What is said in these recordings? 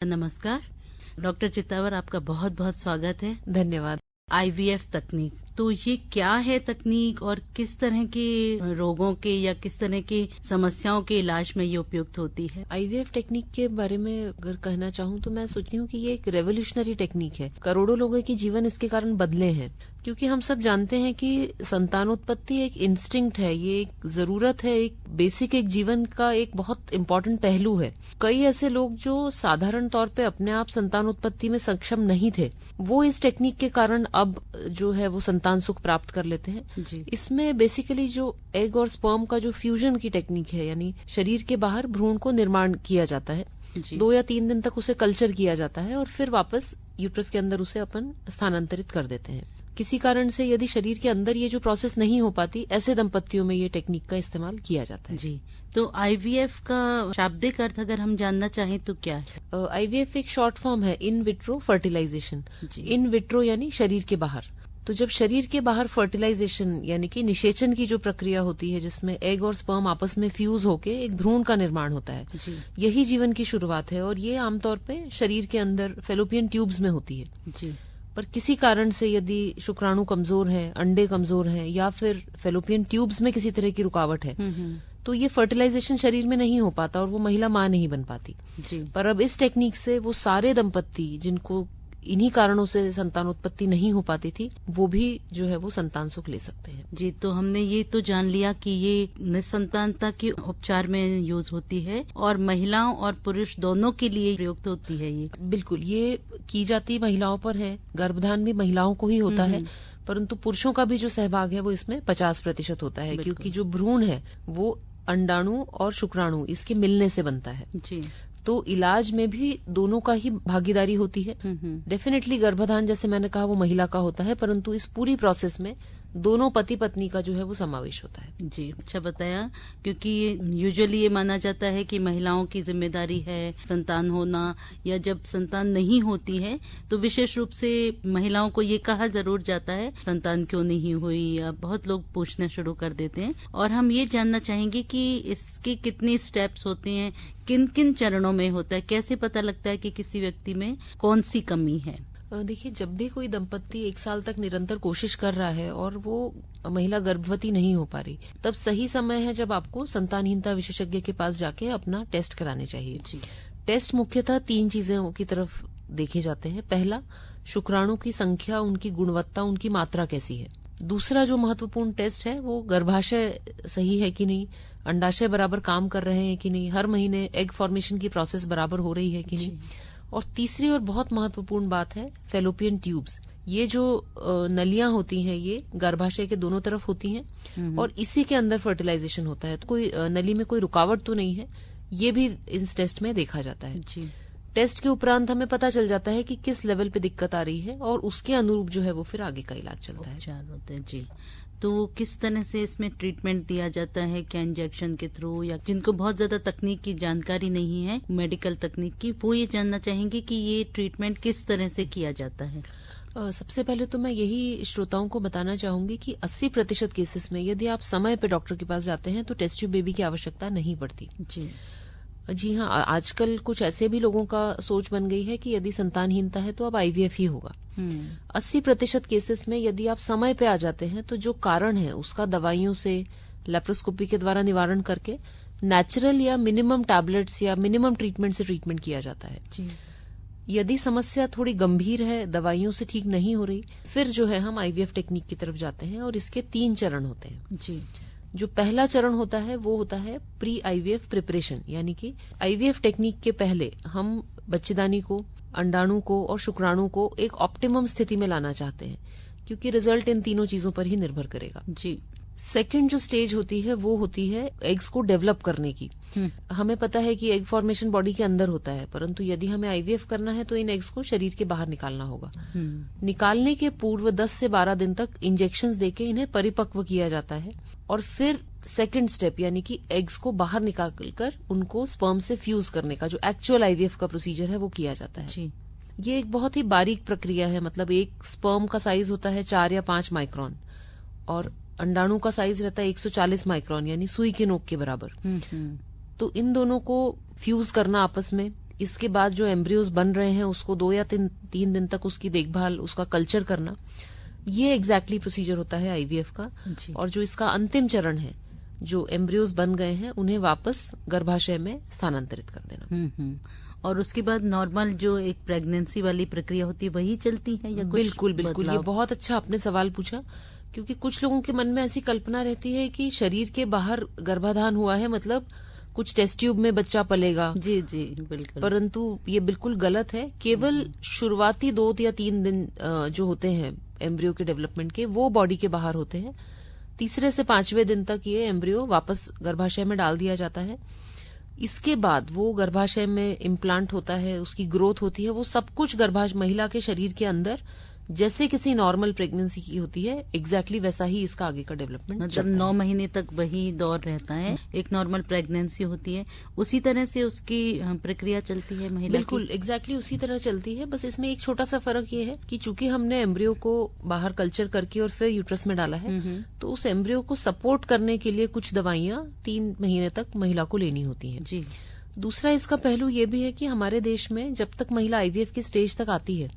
नमस्कार डॉक्टर चित्तावर, आपका बहुत बहुत स्वागत है। धन्यवाद। आईवीएफ तकनीक, तो ये क्या है तकनीक और किस तरह के रोगों के या किस तरह की समस्याओं के इलाज में ये उपयुक्त होती है? आईवीएफ टेक्निक के बारे में अगर कहना चाहूँ तो मैं सोचती हूँ कि ये एक रेवोल्यूशनरी टेक्निक है। करोड़ों लोगों के जीवन इसके कारण बदले हैं, क्योंकि हम सब जानते हैं कि संतानोत्पत्ति एक इंस्टिंक्ट है, ये एक जरूरत है, एक बेसिक एक जीवन का एक बहुत इम्पोर्टेंट पहलू है। कई ऐसे लोग जो साधारण तौर पे अपने आप संतानोत्पत्ति में सक्षम नहीं थे, वो इस टेक्निक के कारण अब जो है वो संतान सुख प्राप्त कर लेते हैं जी। इसमें बेसिकली जो एग और स्पर्म का जो फ्यूजन की टेक्निक है, यानी शरीर के बाहर भ्रूण को निर्माण किया जाता है। 2 या 3 दिन तक उसे कल्चर किया जाता है और फिर वापस यूट्रस के अंदर उसे अपन स्थानांतरित कर देते हैं। किसी कारण से यदि शरीर के अंदर ये जो प्रोसेस नहीं हो पाती, ऐसे दंपतियों में ये टेक्निक का इस्तेमाल किया जाता है। जी, तो आईवीएफ का शाब्दिक अर्थ अगर हम जानना चाहें तो क्या है? आईवीएफ एक शॉर्ट फॉर्म है in vitro fertilisation. In vitro यानी शरीर के बाहर। तो जब शरीर के बाहर फर्टिलाइजेशन यानी कि निषेचन की जो प्रक्रिया होती है, जिसमें एग और स्पर्म आपस में फ्यूज होके एक भ्रूण का निर्माण होता है, यही जीवन की शुरुआत है। और ये आमतौर पे शरीर के अंदर फेलोपियन ट्यूब्स में होती है। जी। पर किसी कारण से यदि शुक्राणु कमजोर हैं, अंडे कमजोर हैं, या फिर फेलोपियन ट्यूब्स में किसी तरह की रुकावट है, तो ये फर्टिलाइजेशन शरीर में नहीं हो पाता और वो महिला मां नहीं बन पाती। जी। पर अब इस टेक्निक से वो सारे दंपत्ति जिनको इन्हीं कारणों से संतानोत्पत्ति नहीं हो पाती थी, वो भी जो है वो संतान सुख ले सकते हैं। जी, तो हमने ये तो जान लिया कि ये निसंतानता के उपचार में यूज होती है और महिलाओं और पुरुष दोनों के लिए प्रयुक्त होती है। ये बिल्कुल, ये की जाती महिलाओं पर है। गर्भधान भी महिलाओं को ही होता है, परंतु पुरुषों का भी जो सहभाग है वो इसमें 50% होता है, क्योंकि जो भ्रूण है वो अंडाणु और शुक्राणु इसके मिलने से बनता है। जी। तो इलाज में भी दोनों का ही भागीदारी होती है। डेफिनेटली गर्भधान जैसे मैंने कहा वो महिला का होता है, परंतु इस पूरी प्रोसेस में दोनों पति पत्नी का जो है वो समावेश होता है। जी, अच्छा बताया, क्योंकि यूजुअली ये माना जाता है कि महिलाओं की जिम्मेदारी है संतान होना, या जब संतान नहीं होती है तो विशेष रूप से महिलाओं को ये कहा जरूर जाता है संतान क्यों नहीं हुई, या बहुत लोग पूछना शुरू कर देते हैं। और हम ये जानना चाहेंगे कि इसके कितने स्टेप्स होते हैं, किन किन चरणों में होता है, कैसे पता लगता है कि किसी व्यक्ति में कौन सी कमी है? देखिए, जब भी कोई दंपत्ति 1 साल तक निरंतर कोशिश कर रहा है और वो महिला गर्भवती नहीं हो पा रही, तब सही समय है जब आपको संतानहीनता विशेषज्ञ के पास जाके अपना टेस्ट कराने चाहिए। जी। टेस्ट मुख्यतः 3 चीजों की तरफ देखे जाते हैं। पहला, शुक्राणु की संख्या, उनकी गुणवत्ता, उनकी मात्रा कैसी है। दूसरा जो महत्वपूर्ण टेस्ट है वो गर्भाशय सही है कि नहीं, अंडाशय बराबर काम कर रहे हैं कि नहीं, हर महीने एग फॉर्मेशन की प्रोसेस बराबर हो रही है कि नहीं। और तीसरी और बहुत महत्वपूर्ण बात है फेलोपियन ट्यूब्स। ये जो नलियां होती हैं ये गर्भाशय के दोनों तरफ होती हैं और इसी के अंदर फर्टिलाइजेशन होता है। तो कोई नली में कोई रुकावट तो नहीं है, ये भी इस टेस्ट में देखा जाता है। जी। टेस्ट के उपरांत हमें पता चल जाता है कि किस लेवल पे दिक्कत आ रही है और उसके अनुरूप जो है वो फिर आगे का इलाज चलता है। उपचार होते हैं। जी, तो किस तरह से इसमें ट्रीटमेंट दिया जाता है? क्या इंजेक्शन के थ्रू, या जिनको बहुत ज्यादा तकनीक की जानकारी नहीं है, मेडिकल तकनीक की, वो ये जानना चाहेंगे कि ये ट्रीटमेंट किस तरह से किया जाता है? सबसे पहले तो मैं यही श्रोताओं को बताना चाहूंगी कि 80% केसेस में यदि आप समय पे डॉक्टर के पास जाते हैं तो टेस्ट ट्यूब बेबी की आवश्यकता नहीं पड़ती। जी हाँ, आजकल कुछ ऐसे भी लोगों का सोच बन गई है कि यदि संतानहीनता है तो अब आईवीएफ ही होगा। 80% केसेस में यदि आप समय पे आ जाते हैं तो जो कारण है उसका दवाइयों से, लेप्रोस्कोपी के द्वारा निवारण करके नेचुरल या मिनिमम टैबलेट्स या मिनिमम ट्रीटमेंट से ट्रीटमेंट किया जाता है। जी। यदि समस्या थोड़ी गंभीर है, दवाइयों से ठीक नहीं हो रही, फिर जो है हम आईवीएफ टेक्निक की तरफ जाते हैं और इसके 3 चरण होते हैं। जी। जो पहला चरण होता है वो होता है प्री आईवीएफ प्रिपरेशन, यानी कि आईवीएफ टेक्निक के पहले हम बच्चेदानी को, अंडाणु को और शुक्राणु को एक ऑप्टिमम स्थिति में लाना चाहते हैं, क्योंकि रिजल्ट इन तीनों चीजों पर ही निर्भर करेगा। जी। सेकंड जो स्टेज होती है वो होती है एग्स को डेवलप करने की। हमें पता है कि एग फॉर्मेशन बॉडी के अंदर होता है, परंतु यदि हमें आईवीएफ करना है तो इन एग्स को शरीर के बाहर निकालना होगा। निकालने के पूर्व 10 से 12 दिन तक इंजेक्शंस देके इन्हें परिपक्व किया जाता है और फिर सेकंड स्टेप यानी कि एग्स को बाहर निकालकर उनको स्पर्म से फ्यूज करने का जो एक्चुअल आईवीएफ का प्रोसीजर है वो किया जाता है। जी। ये एक बहुत ही बारीक प्रक्रिया है। मतलब एक स्पर्म का साइज होता है 4 या 5 माइक्रोन और अंडाणु का साइज रहता है 140 माइक्रोन, यानी सुई के नोक के बराबर। तो इन दोनों को फ्यूज करना आपस में, इसके बाद जो एम्ब्रियोज बन रहे हैं उसको 2 या 3 दिन तक उसकी देखभाल, उसका कल्चर करना, ये एग्जैक्टली प्रोसीजर होता है आईवीएफ का। जी। और जो इसका अंतिम चरण है, जो एम्ब्रियोज बन गए हैं उन्हें वापस गर्भाशय में स्थानांतरित कर देना। और उसके बाद नॉर्मल जो एक प्रेगनेंसी वाली प्रक्रिया होती है वही चलती है या कुछ बिल्कुल बिल्कुल, ये बदलाव? बहुत अच्छा आपने सवाल पूछा, क्योंकि कुछ लोगों के मन में ऐसी कल्पना रहती है कि शरीर के बाहर गर्भाधान हुआ है मतलब कुछ टेस्ट ट्यूब में बच्चा पलेगा। जी जी बिल्कुल। परंतु ये बिल्कुल गलत है। केवल शुरुआती 2 या 3 दिन जो होते हैं एम्ब्रियो के डेवलपमेंट के, वो बॉडी के बाहर होते हैं। तीसरे से 5वें दिन तक ये एम्ब्रियो वापस गर्भाशय में डाल दिया जाता है। इसके बाद वो गर्भाशय में इम्प्लांट होता है, उसकी ग्रोथ होती है, वो सब कुछ महिला के शरीर के अंदर जैसे किसी नॉर्मल प्रेगनेंसी की होती है, एग्जैक्टली वैसा ही इसका आगे का डेवलपमेंट मतलब 9 महीने तक वही दौर रहता है, एक नॉर्मल प्रेगनेंसी होती है, उसी तरह से उसकी प्रक्रिया चलती है महिला बिल्कुल एग्जैक्टली उसी तरह चलती है। बस इसमें एक छोटा सा फर्क ये है कि चूंकि हमने एम्ब्रियो को बाहर कल्चर करके और फिर यूट्रस में डाला है, तो उस एम्ब्रियो को सपोर्ट करने के लिए कुछ दवाइयां 3 महीने तक महिला को लेनी होती हैं। जी। दूसरा इसका पहलू ये भी है कि हमारे देश में जब तक महिला आईवीएफ की स्टेज तक आती है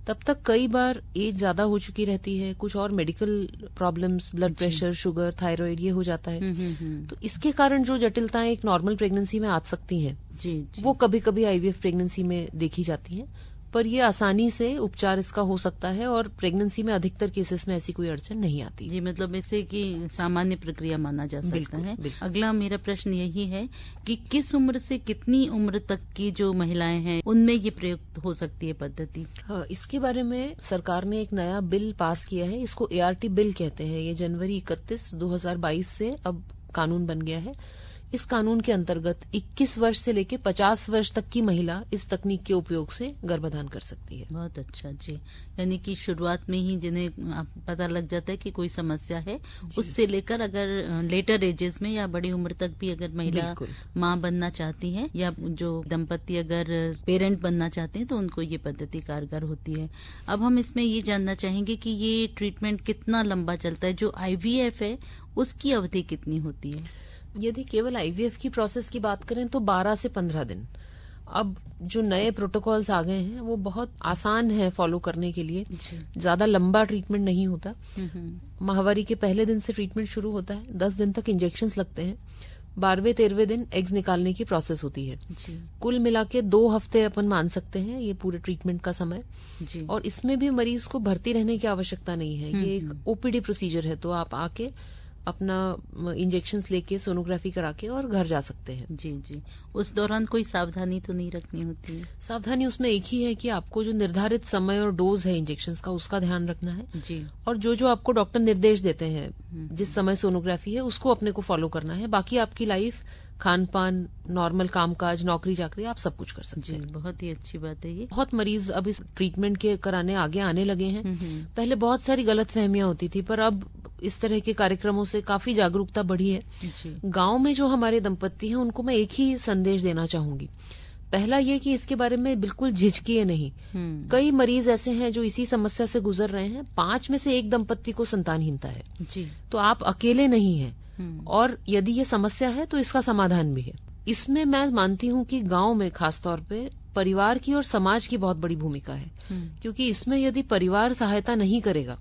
तब तक कई बार एज ज्यादा हो चुकी रहती है, कुछ और medical problems, blood pressure, sugar, thyroid, ये हो जाता है। तो इसके कारण जो जटिलताएं एक नॉर्मल प्रेगनेंसी में आ सकती हैं, जी। वो कभी कभी आईवीएफ प्रेगनेंसी में देखी जाती हैं, पर ये आसानी से उपचार इसका हो सकता है और प्रेगनेंसी में अधिकतर केसेस में ऐसी कोई अड़चन नहीं आती। जी, मतलब इसे कि सामान्य प्रक्रिया माना जा सकता है। अगला मेरा प्रश्न यही है कि किस उम्र से कितनी उम्र तक की जो महिलाएं हैं उनमें ये प्रयुक्त हो सकती है पद्धति? हाँ, इसके बारे में सरकार ने एक नया बिल पास किया है, इसको एआरटी बिल कहते हैं। ये जनवरी 31, 2022 से अब कानून बन गया है। इस कानून के अंतर्गत 21 वर्ष से लेकर 50 वर्ष तक की महिला इस तकनीक के उपयोग से गर्भाधान कर सकती है। बहुत अच्छा जी। यानी कि शुरुआत में ही जिन्हें पता लग जाता है कि कोई समस्या है, उससे लेकर अगर लेटर एजेस में या बड़ी उम्र तक भी अगर महिला माँ बनना चाहती है या जो दंपति अगर पेरेंट बनना चाहते हैं तो उनको ये पद्धति कारगर होती है। अब हम इसमें ये जानना चाहेंगे कि ये ट्रीटमेंट कितना लंबा चलता है, जो आईवीएफ है उसकी अवधि कितनी होती है? यदि केवल आईवीएफ की प्रोसेस की बात करें तो 12 से 15 दिन। अब जो नए प्रोटोकॉल्स आ गए हैं वो बहुत आसान है फॉलो करने के लिए, ज्यादा लंबा ट्रीटमेंट नहीं होता। माहवारी के पहले दिन से ट्रीटमेंट शुरू होता है, 10 दिन तक इंजेक्शंस लगते हैं, 12वें 13वें दिन एग्स निकालने की प्रोसेस होती है। कुल मिला के 2 हफ्ते अपन मान सकते हैं ये पूरे ट्रीटमेंट का समय। और इसमें भी मरीज को भर्ती रहने की आवश्यकता नहीं है, ये एक ओपीडी प्रोसीजर है, तो आप आके अपना इंजेक्शंस लेके सोनोग्राफी करा के और घर जा सकते हैं। जी जी। उस दौरान कोई सावधानी तो नहीं रखनी होती है? सावधानी उसमें एक ही है कि आपको जो निर्धारित समय और डोज है इंजेक्शंस का उसका ध्यान रखना है जी। और जो आपको डॉक्टर निर्देश देते हैं जिस समय सोनोग्राफी है उसको अपने को फॉलो करना है। बाकी आपकी लाइफ, खान पान, नॉर्मल कामकाज, नौकरी चाकरी, आप सब कुछ कर सकते हैं। बहुत ही अच्छी बात है ये। बहुत मरीज अब इस ट्रीटमेंट के कराने आगे आने लगे हैं। पहले बहुत सारी गलतफहमियां होती थी, पर अब इस तरह के कार्यक्रमों से काफी जागरूकता बढ़ी है। गांव में जो हमारे दंपत्ति हैं उनको मैं एक ही संदेश देना चाहूंगी। पहला ये कि इसके बारे में बिल्कुल झिझकिए नहीं। कई मरीज ऐसे हैं जो इसी समस्या से गुजर रहे हैं। 5 में से 1 दंपत्ति को संतानहीनता है जी। तो आप अकेले नहीं हैं, और यदि ये समस्या है तो इसका समाधान भी है। इसमें मैं मानती हूँ कि गांव में खासतौर पे परिवार की और समाज की बहुत बड़ी भूमिका है, क्योंकि इसमें यदि परिवार सहायता नहीं करेगा,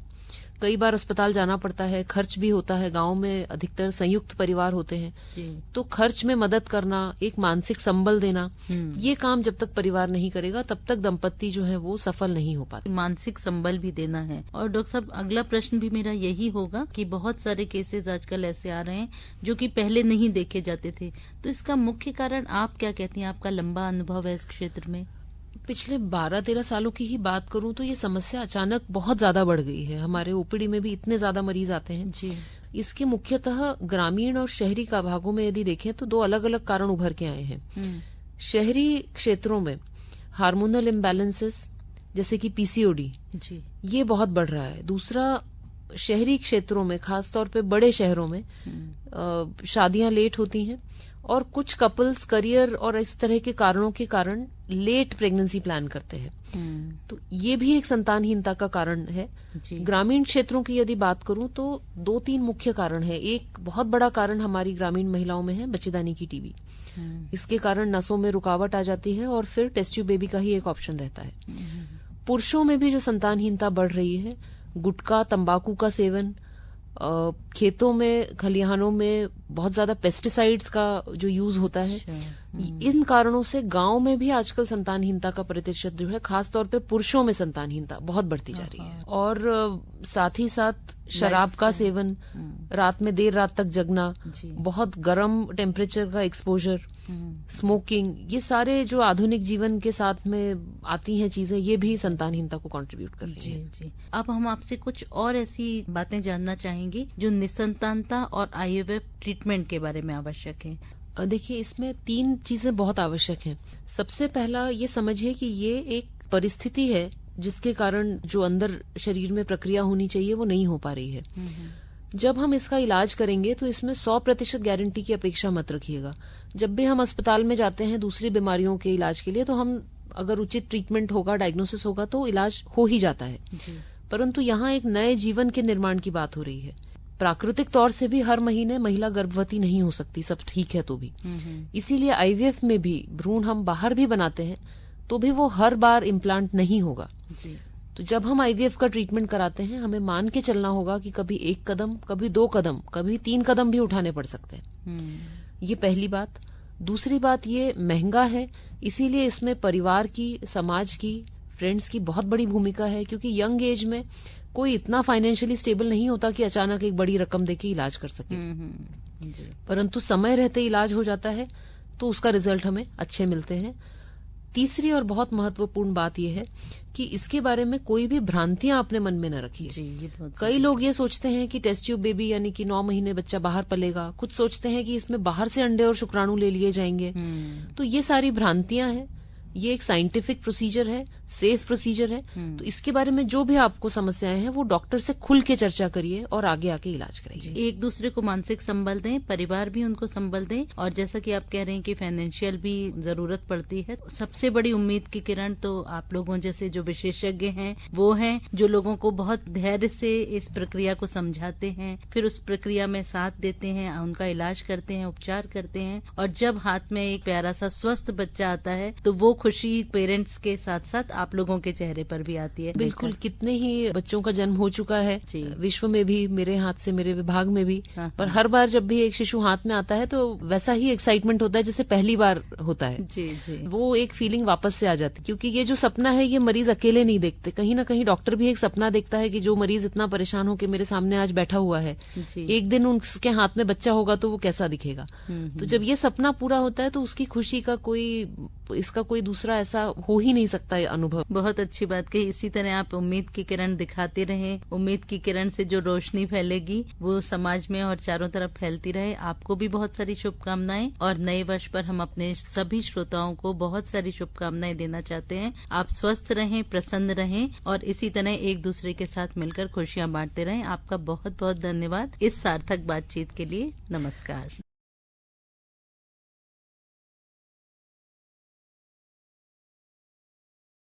कई बार अस्पताल जाना पड़ता है, खर्च भी होता है। गांव में अधिकतर संयुक्त परिवार होते हैं, तो खर्च में मदद करना, एक मानसिक संबल देना, ये काम जब तक परिवार नहीं करेगा तब तक दंपत्ति जो है वो सफल नहीं हो पाती। मानसिक संबल भी देना है। और डॉक्टर साहब, अगला प्रश्न भी मेरा यही होगा कि बहुत सारे केसेस आजकल ऐसे आ रहे हैं जो कि पहले नहीं देखे जाते थे, तो इसका मुख्य कारण आप क्या कहती हैं? आपका लंबा अनुभव है इस क्षेत्र में। पिछले 12-13 सालों की ही बात करूं तो ये समस्या अचानक बहुत ज्यादा बढ़ गई है। हमारे ओपीडी में भी इतने ज्यादा मरीज आते हैं जी। इसके मुख्यतः ग्रामीण और शहरी का भागों में यदि देखें तो 2 अलग अलग कारण उभर के आए हैं। शहरी क्षेत्रों में हार्मोनल इम्बैलेंसेस जैसे कि पीसीओडी जी, ये बहुत बढ़ रहा है। दूसरा, शहरी क्षेत्रों में खासतौर पे बड़े शहरों में शादियां लेट होती हैं और कुछ कपल्स करियर और इस तरह के कारणों के कारण लेट प्रेगनेंसी प्लान करते हैं। तो ये भी एक संतानहीनता का कारण है। ग्रामीण क्षेत्रों की यदि बात करूं तो 2-3 मुख्य कारण है। एक बहुत बड़ा कारण हमारी ग्रामीण महिलाओं में है बच्चेदानी की टीबी। इसके कारण नसों में रुकावट आ जाती है और फिर टेस्ट ट्यूब बेबी का ही एक ऑप्शन रहता है। पुरुषों में भी जो संतानहीनता बढ़ रही है, गुटखा तंबाकू का सेवन, खेतों में खलिहानों में बहुत ज्यादा पेस्टिसाइड्स का जो यूज होता है, इन कारणों से गांव में भी आजकल संतानहीनता का प्रतिशत जो है, खासतौर पे पुरुषों में संतानहीनता बहुत बढ़ती जा रही है। और साथ ही साथ शराब का सेवन, रात में देर रात तक जगना, बहुत गर्म टेम्परेचर का एक्सपोजर, स्मोकिंग, ये सारे जो आधुनिक जीवन के साथ में आती हैं चीजें, ये भी संतानहीनता को कंट्रीब्यूट कर रही है। जी। अब हम आपसे कुछ और ऐसी बातें जानना चाहेंगे जो निसंतानता और IVF ट्रीटमेंट के बारे में आवश्यक है। देखिए, इसमें 3 चीजें बहुत आवश्यक हैं। सबसे पहला ये समझिए कि ये एक परिस्थिति है जिसके कारण जो अंदर शरीर में प्रक्रिया होनी चाहिए वो नहीं हो पा रही है। जब हम इसका इलाज करेंगे तो इसमें 100% गारंटी की अपेक्षा मत रखिएगा। जब भी हम अस्पताल में जाते हैं दूसरी बीमारियों के इलाज के लिए, तो हम अगर उचित ट्रीटमेंट होगा, डायग्नोसिस होगा, तो इलाज हो ही जाता है। परंतु यहाँ एक नए जीवन के निर्माण की बात हो रही है। प्राकृतिक तौर से भी हर महीने महिला गर्भवती नहीं हो सकती, सब ठीक है तो भी। इसीलिए IVF में भी भ्रूण हम बाहर भी बनाते हैं तो भी वो हर बार इम्प्लांट नहीं होगा। तो जब हम IVF का ट्रीटमेंट कराते हैं, हमें मान के चलना होगा कि कभी 1 कदम, कभी 2 कदम, कभी 3 कदम भी उठाने पड़ सकते हैं। ये पहली बात। दूसरी बात, ये महंगा है, इसीलिए इसमें परिवार की, समाज की, फ्रेंड्स की बहुत बड़ी भूमिका है, क्योंकि यंग एज में कोई इतना फाइनेंशियली स्टेबल नहीं होता कि अचानक एक बड़ी रकम देके इलाज कर सके। परंतु समय रहते इलाज हो जाता है तो उसका रिजल्ट हमें अच्छे मिलते हैं। तीसरी और बहुत महत्वपूर्ण बात यह है कि इसके बारे में कोई भी भ्रांतियां अपने मन में न रखिए। कई लोग ये सोचते हैं कि टेस्ट ट्यूब बेबी यानी कि 9 महीने बच्चा बाहर पलेगा, कुछ सोचते हैं कि इसमें बाहर से अंडे और शुक्राणु ले लिए जाएंगे। तो ये सारी भ्रांतियां हैं। ये एक साइंटिफिक प्रोसीजर है, सेफ प्रोसीजर है। तो इसके बारे में जो भी आपको समस्याएं हैं वो डॉक्टर से खुल के चर्चा करिए और आगे आके इलाज कराइए। एक दूसरे को मानसिक संबल दें, परिवार भी उनको संबल दें, और जैसा कि आप कह रहे हैं कि फाइनेंशियल भी जरूरत पड़ती है। सबसे बड़ी उम्मीद की किरण तो आप लोगों जैसे जो विशेषज्ञ हैं वो हैं, जो लोगों को बहुत धैर्य से इस प्रक्रिया को समझाते हैं, फिर उस प्रक्रिया में साथ देते हैं, उनका इलाज करते हैं, उपचार करते हैं, और जब हाथ में एक प्यारा सा स्वस्थ बच्चा आता है तो वो खुशी पेरेंट्स के साथ साथ आप लोगों के चेहरे पर भी आती है। बिल्कुल, कितने ही बच्चों का जन्म हो चुका है विश्व में भी, मेरे हाथ से, मेरे विभाग में भी। पर हर बार जब भी एक शिशु हाथ में आता है तो वैसा ही एक्साइटमेंट होता है जैसे पहली बार होता है। वो एक फीलिंग वापस से आ जाती है, क्योंकि ये जो सपना है ये मरीज अकेले नहीं देखते। कहीं ना कहीं डॉक्टर भी एक सपना देखता है कि जो मरीज इतना परेशान हो के मेरे सामने आज बैठा हुआ है, एक दिन उसके हाथ में बच्चा होगा तो वो कैसा दिखेगा। तो जब ये सपना पूरा होता है तो उसकी खुशी का इसका कोई दूसरा ऐसा हो ही नहीं सकता ये अनुभव। बहुत अच्छी बात कही। इसी तरह आप उम्मीद की किरण दिखाते रहें। उम्मीद की किरण से जो रोशनी फैलेगी वो समाज में और चारों तरफ फैलती रहे। आपको भी बहुत सारी शुभकामनाएं, और नए वर्ष पर हम अपने सभी श्रोताओं को बहुत सारी शुभकामनाएं देना चाहते हैं। आप स्वस्थ रहें, प्रसन्न रहें, और इसी तरह एक दूसरे के साथ मिलकर खुशियां बांटते रहें। आपका बहुत बहुत धन्यवाद इस सार्थक बातचीत के लिए। नमस्कार।